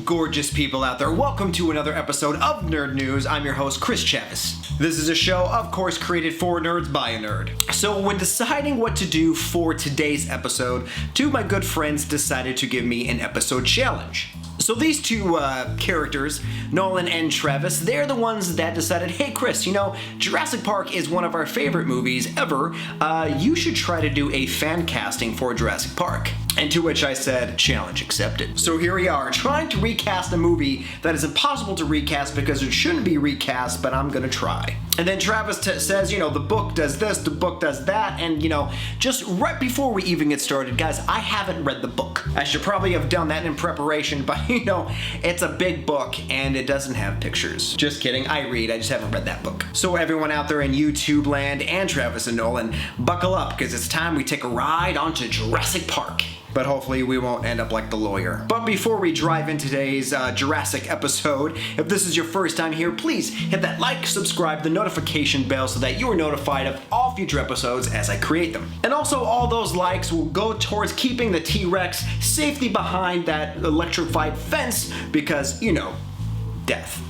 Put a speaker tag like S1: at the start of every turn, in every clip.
S1: gorgeous people out there. Welcome to another episode of Nerd News. I'm your host, Chris Chavis. This is a show, of course, created for nerds by a nerd. So when deciding what to do for today's episode, two of my good friends decided to give me an episode challenge. So these two characters, Nolan and Travis, they're the ones that decided, hey Chris, you know, Jurassic Park is one of our favorite movies ever. You should try to do a fan casting for Jurassic Park. And to which I said, challenge accepted. So here we are, trying to recast a movie that is impossible to recast because it shouldn't be recast, but I'm gonna try. And then Travis says, you know, the book does this, the book does that, and you know, just right before we even get started, guys, I haven't read the book. I should probably have done that in preparation, but you know, it's a big book and it doesn't have pictures. Just kidding, I read, I just haven't read that book. So everyone out there in YouTube land and Travis and Nolan, buckle up, because it's time we take a ride onto Jurassic Park. But hopefully we won't end up like the lawyer. But before we drive into today's Jurassic episode, if this is your first time here, please hit that like, subscribe, the notification bell so that you are notified of all future episodes as I create them. And also all those likes will go towards keeping the T-Rex safely behind that electrified fence because, you know, death.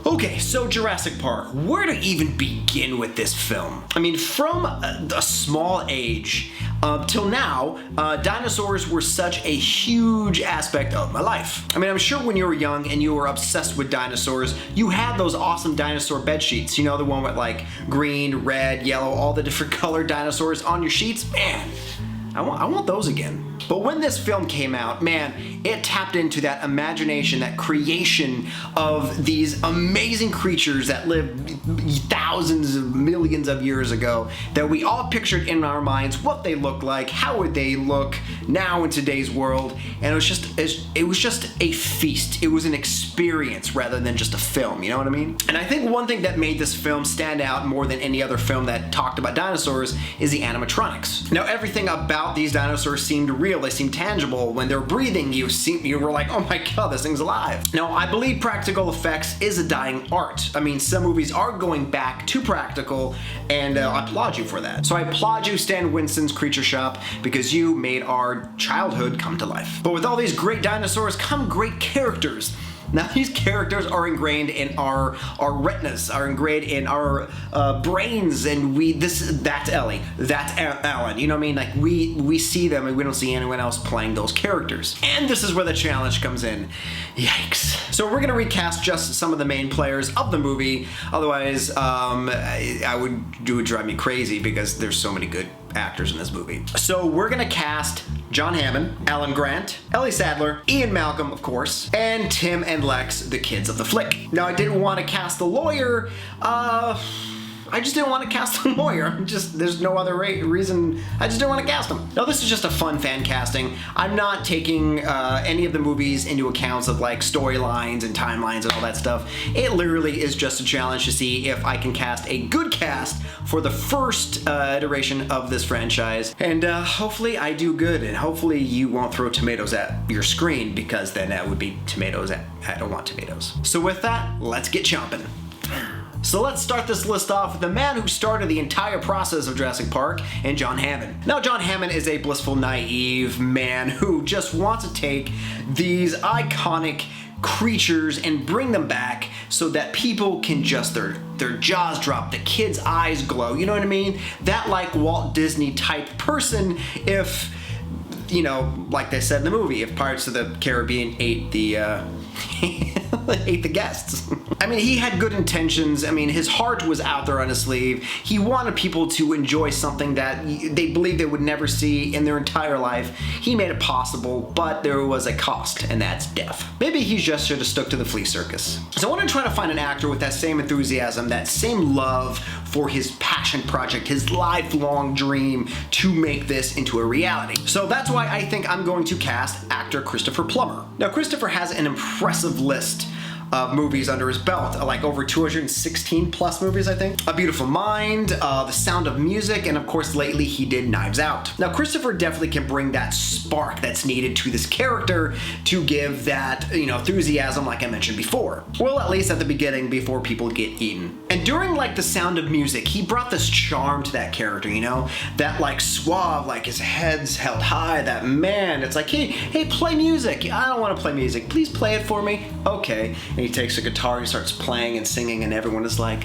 S1: Okay, so Jurassic Park, where to even begin with this film? I mean, from a small age till now, dinosaurs were such a huge aspect of my life. I mean, I'm sure when you were young and you were obsessed with dinosaurs, you had those awesome dinosaur bed sheets. You know, the one with like green, red, yellow, all the different colored dinosaurs on your sheets. Man, I want those again. But when this film came out, man, it tapped into that imagination, that creation of these amazing creatures that lived thousands of millions of years ago that we all pictured in our minds what they look like, how would they look now in today's world, and it was just a feast. It was an experience rather than just a film, you know what I mean? And I think one thing that made this film stand out more than any other film that talked about dinosaurs is the animatronics. Now, everything about these dinosaurs seemed real. They seemed tangible. When they're breathing, you were like, oh my god, this thing's alive. Now, I believe practical effects is a dying art. I mean, some movies are going back to practical, and I applaud you for that. So I applaud you, Stan Winston's Creature Shop, because you made our childhood come to life. But with all these great dinosaurs come great characters. Now these characters are ingrained in our retinas, are ingrained in our brains, and that's Ellie, that's Alan, you know what I mean? Like we see them and we don't see anyone else playing those characters. And this is where the challenge comes in. Yikes. So we're gonna recast just some of the main players of the movie, otherwise it would drive me crazy because there's so many good actors in this movie. So we're gonna cast John Hammond, Alan Grant, Ellie Sattler, Iain Malcolm, of course, and Tim and Lex, the kids of the flick. Now, I didn't want to cast the lawyer, I just didn't want to cast the lawyer. There's no other reason. I just didn't want to cast him. Now, this is just a fun fan casting. I'm not taking any of the movies into accounts of like storylines and timelines and all that stuff. It literally is just a challenge to see if I can cast a good cast for the first iteration of this franchise. And hopefully I do good, and hopefully you won't throw tomatoes at your screen, because then that would be tomatoes. I don't want tomatoes. So with that, let's get chomping. So let's start this list off with the man who started the entire process of Jurassic Park, and John Hammond. Now, John Hammond is a blissful, naive man who just wants to take these iconic creatures and bring them back so that people can just their jaws drop, the kids' eyes glow, you know what I mean? That like Walt Disney type person, if, you know, like they said in the movie, if Pirates of the Caribbean ate the ate the guests. I mean, he had good intentions. I mean, his heart was out there on his sleeve. He wanted people to enjoy something that they believed they would never see in their entire life. He made it possible, but there was a cost, and that's death. Maybe he just should have stuck to the flea circus. So I want to try to find an actor with that same enthusiasm, that same love for his passion project, his lifelong dream to make this into a reality. So that's why I think I'm going to cast actor Christopher Plummer. Now, Christopher has an impressive list of movies under his belt, like over 216 plus movies, I think. A Beautiful Mind, The Sound of Music, and of course lately he did Knives Out. Now, Christopher definitely can bring that spark that's needed to this character to give that, you know, enthusiasm like I mentioned before. Well, at least at the beginning before people get eaten. And And during like The Sound of Music, he brought this charm to that character, you know? That like suave, like his head's held high, that man, it's like, hey, play music. I don't want to play music. Please play it for me. Okay. And he takes a guitar, he starts playing and singing, and everyone is like,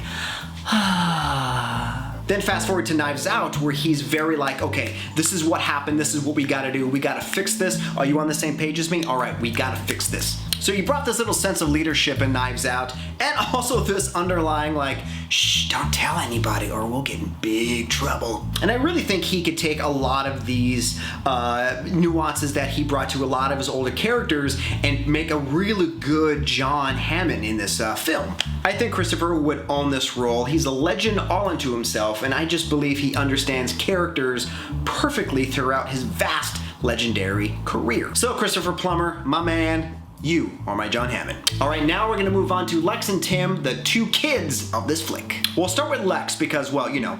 S1: ah. Then fast forward to Knives Out, where he's very like, okay, this is what happened, this is what we gotta do, we gotta fix this. Are you on the same page as me? All right, we gotta fix this. So he brought this little sense of leadership in Knives Out, and also this underlying like, shh, don't tell anybody or we'll get in big trouble. And I really think he could take a lot of these nuances that he brought to a lot of his older characters and make a really good John Hammond in this film. I think Christopher would own this role. He's a legend all unto himself, and I just believe he understands characters perfectly throughout his vast legendary career. So Christopher Plummer, my man, you are my John Hammond. All right, now we're gonna move on to Lex and Tim, the two kids of this flick. We'll start with Lex because, well, you know,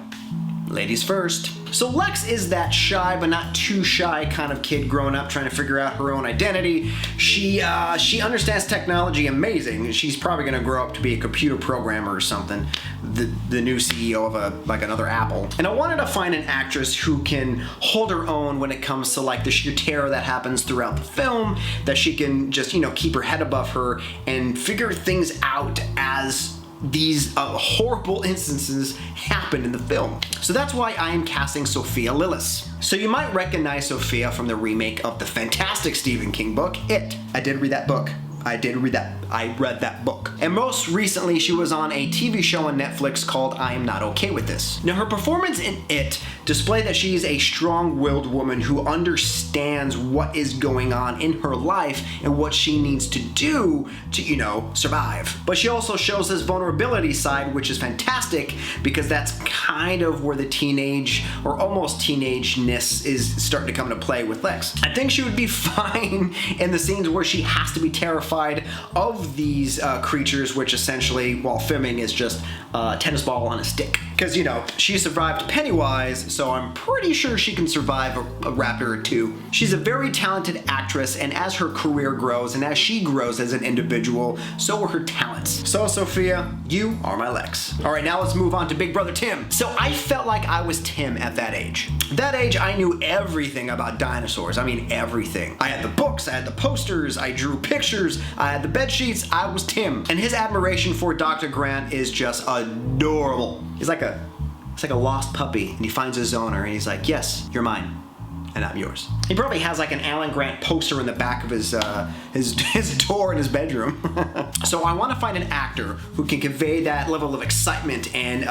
S1: ladies first. So Lex is that shy but not too shy kind of kid growing up trying to figure out her own identity. She understands technology amazing. She's probably gonna grow up to be a computer programmer or something. The new CEO of like another Apple. And I wanted to find an actress who can hold her own when it comes to like the sheer terror that happens throughout the film, that she can just, you know, keep her head above her and figure things out as these horrible instances happen in the film. So that's why I am casting Sophia Lillis. So you might recognize Sophia from the remake of the fantastic Stephen King book, It. I did read that book. I read that book. And most recently, she was on a TV show on Netflix called I Am Not Okay With This. Now, her performance in It displayed that she is a strong-willed woman who understands what is going on in her life and what she needs to do to, you know, survive. But she also shows this vulnerability side, which is fantastic because that's kind of where the teenage or almost teenageness is starting to come into play with Lex. I think she would be fine in the scenes where she has to be terrified of these creatures, which essentially, while filming, is just a tennis ball on a stick. Because, you know, she survived Pennywise, so I'm pretty sure she can survive a raptor or two. She's a very talented actress, and as her career grows and as she grows as an individual, so are her talents. So, Sophia, you are my Lex. All right, now let's move on to Big Brother Tim. So I felt like I was Tim at that age. That age, I knew everything about dinosaurs. I mean, everything. I had the books, I had the posters, I drew pictures, I had the bed sheets. I was Tim. And his admiration for Dr. Grant is just adorable. He's like a lost puppy, and he finds his owner, and he's like, yes, you're mine, and I'm yours. He probably has like an Alan Grant poster in the back of his door in his bedroom. So I want to find an actor who can convey that level of excitement and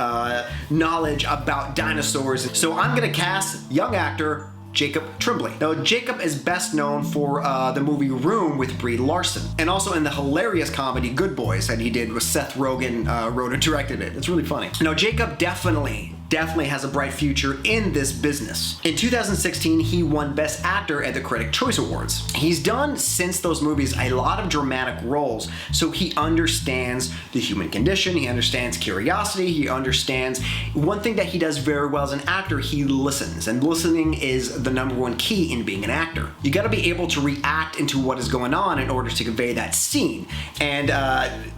S1: knowledge about dinosaurs. So I'm gonna cast young actor Jacob Tremblay. Now, Jacob is best known for the movie Room with Brie Larson, and also in the hilarious comedy Good Boys that he did with Seth Rogen, wrote and directed it. It's really funny. Now, Jacob definitely has a bright future in this business. In 2016, he won Best Actor at the Critic Choice Awards. He's done, since those movies, a lot of dramatic roles, so he understands the human condition, he understands curiosity, he understands one thing that he does very well as an actor, he listens, and listening is the number one key in being an actor. You gotta be able to react into what is going on in order to convey that scene, and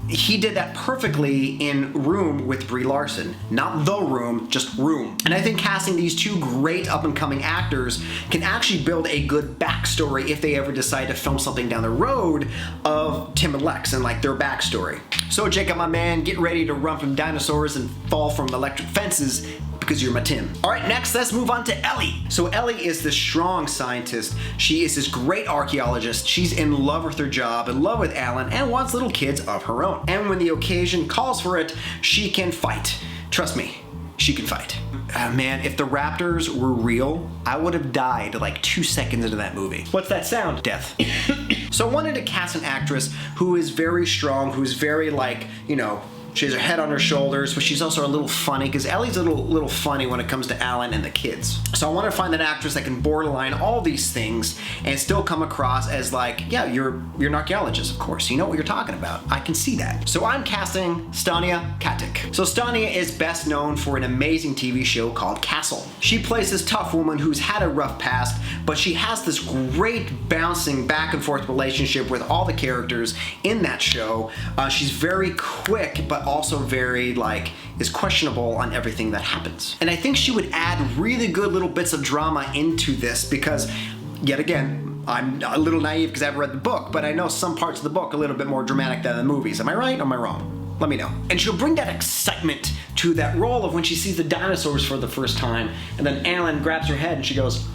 S1: he did that perfectly in Room with Brie Larson. Not The Room, just Room. And I think casting these two great up-and-coming actors can actually build a good backstory if they ever decide to film something down the road of Tim and Lex and like their backstory. So Jacob, my man, get ready to run from dinosaurs and fall from electric fences because you're my Tim. All right, next let's move on to Ellie. So Ellie is this strong scientist. She is this great archaeologist. She's in love with her job, in love with Alan, and wants little kids of her own. And when the occasion calls for it, she can fight. Trust me, she can fight. Man, if the raptors were real, I would have died like 2 seconds into that movie. What's that sound? Death. So I wanted to cast an actress who is very strong, who's very like, you know, she has her head on her shoulders, but she's also a little funny, because Ellie's a little funny when it comes to Alan and the kids. So I want to find an actress that can borderline all these things and still come across as like, yeah, you're an archaeologist, of course. You know what you're talking about. I can see that. So I'm casting Stania Katic. So Stania is best known for an amazing TV show called Castle. She plays this tough woman who's had a rough past, but she has this great bouncing back and forth relationship with all the characters in that show. She's very quick, but but also very, like, is questionable on everything that happens. And I think she would add really good little bits of drama into this because, yet again, I'm a little naive because I haven't read the book, but I know some parts of the book are a little bit more dramatic than the movies. Am I right or am I wrong? Let me know. And she'll bring that excitement to that role of when she sees the dinosaurs for the first time, and then Alan grabs her head and she goes.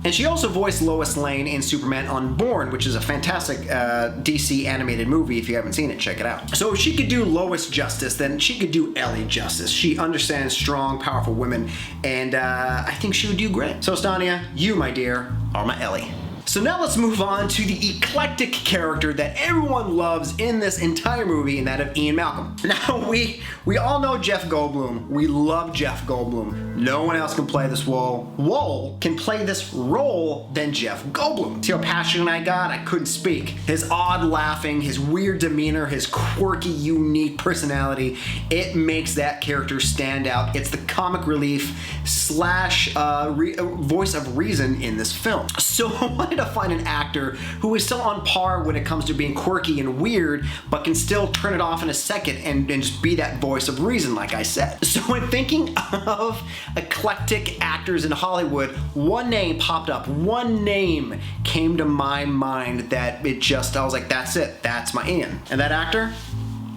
S1: And she also voiced Lois Lane in Superman Unborn, which is a fantastic DC animated movie. If you haven't seen it, check it out. So if she could do Lois justice, then she could do Ellie justice. She understands strong, powerful women, and I think she would do great. So Stania, you, my dear, are my Ellie. So now let's move on to the eclectic character that everyone loves in this entire movie, and that of Iain Malcolm. Now, we all know Jeff Goldblum. We love Jeff Goldblum. No one else can play this role can play this role than Jeff Goldblum. See how passionate I got? I couldn't speak. His odd laughing, his weird demeanor, his quirky, unique personality, it makes that character stand out. It's the comic relief slash voice of reason in this film. So I wanted to find an actor who is still on par when it comes to being quirky and weird, but can still turn it off in a second and just be that voice of reason, like I said. So when thinking of eclectic actors in Hollywood, one name popped up. One name came to my mind that I was like, that's it. That's my Iain. And that actor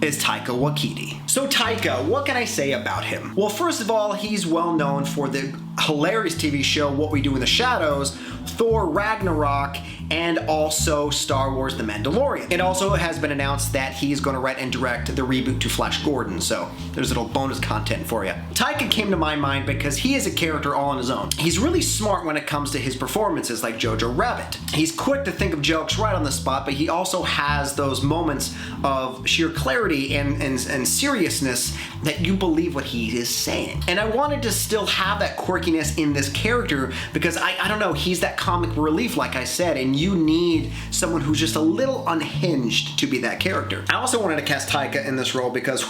S1: is Taika Waititi. So Taika, what can I say about him? Well, first of all, he's well known for the hilarious TV show What We Do in the Shadows, Thor Ragnarok, and also Star Wars The Mandalorian. It also has been announced that he's going to write and direct the reboot to Flash Gordon, so there's a little bonus content for you. Taika came to my mind because he is a character all on his own. He's really smart when it comes to his performances, like Jojo Rabbit. He's quick to think of jokes right on the spot, but he also has those moments of sheer clarity and seriousness that you believe what he is saying. And I wanted to still have that quirkiness in this character because I don't know, he's that comic relief, like I said, and you need someone who's just a little unhinged to be that character. I also wanted to cast Taika in this role because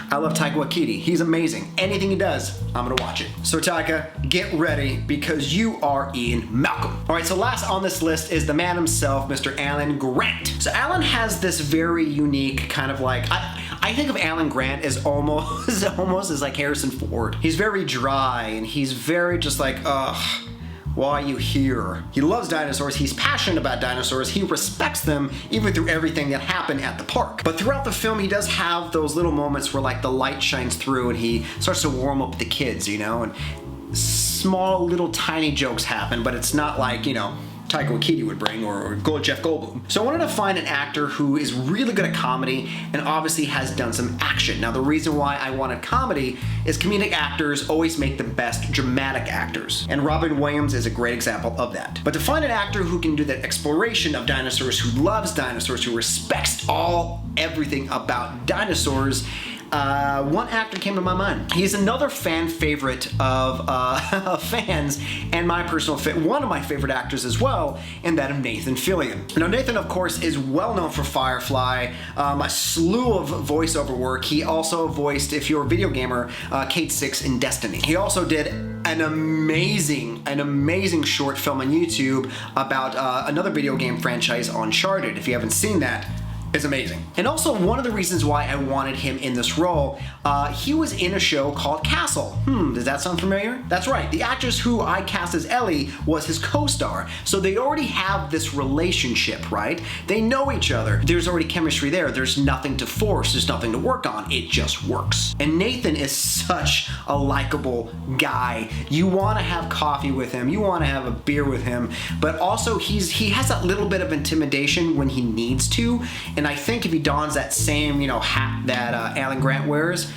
S1: I love Taika Waititi. He's amazing. Anything he does, I'm gonna watch it. So Taika, get ready because you are Iain Malcolm. All right, so last on this list is the man himself, Mr. Alan Grant. So Alan has this very unique kind of like, I think of Alan Grant as almost as like Harrison Ford. He's very dry and he's very just like, ugh. Why are you here? He loves dinosaurs, he's passionate about dinosaurs, he respects them even through everything that happened at the park. But throughout the film, he does have those little moments where like the light shines through and he starts to warm up the kids, you know, and small little tiny jokes happen, but it's not like, you know, Taika Waititi would bring or Jeff Goldblum. So I wanted to find an actor who is really good at comedy and obviously has done some action. Now the reason why I wanted comedy is comedic actors always make the best dramatic actors. And Robin Williams is a great example of that. But to find an actor who can do that exploration of dinosaurs, who loves dinosaurs, who respects everything about dinosaurs, one actor came to my mind. He's another fan favorite of fans and my personal one of my favorite actors as well, and that of Nathan Fillion. Now Nathan, of course, is well known for Firefly, a slew of voiceover work. He also voiced, if you're a video gamer, Kate Six in Destiny. He also did an amazing short film on YouTube about another video game franchise, Uncharted. If you haven't seen that, it's amazing. And also one of the reasons why I wanted him in this role, he was in a show called Castle. Does that sound familiar? That's right, the actress who I cast as Ellie was his co-star. So they already have this relationship, right? They know each other. There's already chemistry there. There's nothing to force, there's nothing to work on. It just works. And Nathan is such a likable guy. You wanna have coffee with him, you wanna have a beer with him, but also he has that little bit of intimidation when he needs to. And I think if he dons that same, hat that Alan Grant wears,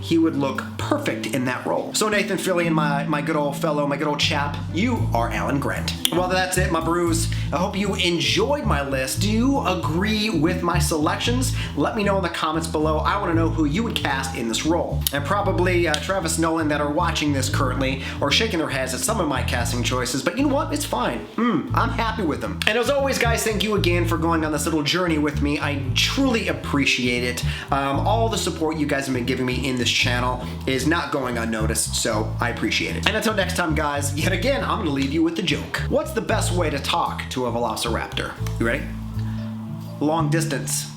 S1: he would look perfect in that role. So Nathan Fillion, my good old fellow, my good old chap, you are Alan Grant. Well, that's it, my brews. I hope you enjoyed my list. Do you agree with my selections? Let me know in the comments below. I want to know who you would cast in this role. And probably Travis Nolan that are watching this currently or shaking their heads at some of my casting choices, but you know what? It's fine. I'm happy with them. And as always, guys, thank you again for going on this little journey with me. I truly appreciate it. All the support you guys have been giving me in this channel is not going unnoticed, so I appreciate it. And until next time, guys, yet again, I'm gonna leave you with the joke. What's the best way to talk to a velociraptor? You ready? Long distance.